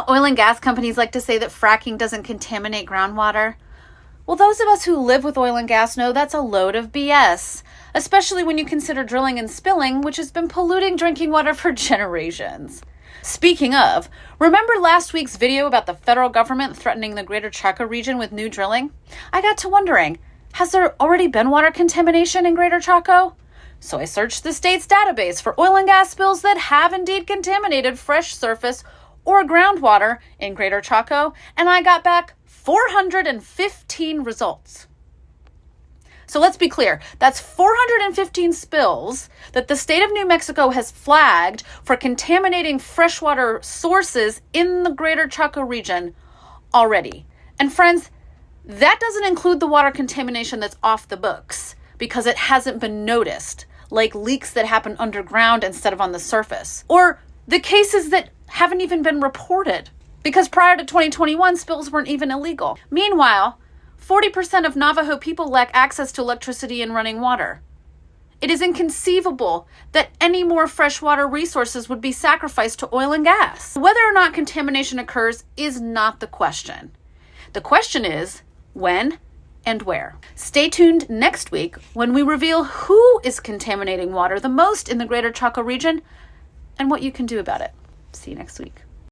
oil and gas companies like to say that fracking doesn't contaminate groundwater? Well, those of us who live with oil and gas know that's a load of BS, especially when you consider drilling and spilling, which has been polluting drinking water for generations. Speaking of, remember last week's video about the federal government threatening the Greater Chaco region with new drilling? I got to wondering, has there already been water contamination in Greater Chaco? So I searched the state's database for oil and gas spills that have indeed contaminated fresh surface or groundwater in Greater Chaco, and I got back 415 results. So let's be clear, that's 415 spills that the state of New Mexico has flagged for contaminating freshwater sources in the Greater Chaco region already. And friends, that doesn't include the water contamination that's off the books because it hasn't been noticed, like leaks that happen underground instead of on the surface, or the cases that haven't even been reported because prior to 2021, spills weren't even illegal. Meanwhile, 40% of Navajo people lack access to electricity and running water. It is inconceivable that any more freshwater resources would be sacrificed to oil and gas. Whether or not contamination occurs is not the question. The question is when and where. Stay tuned next week when we reveal who is contaminating water the most in the Greater Chaco region and what you can do about it. See you next week.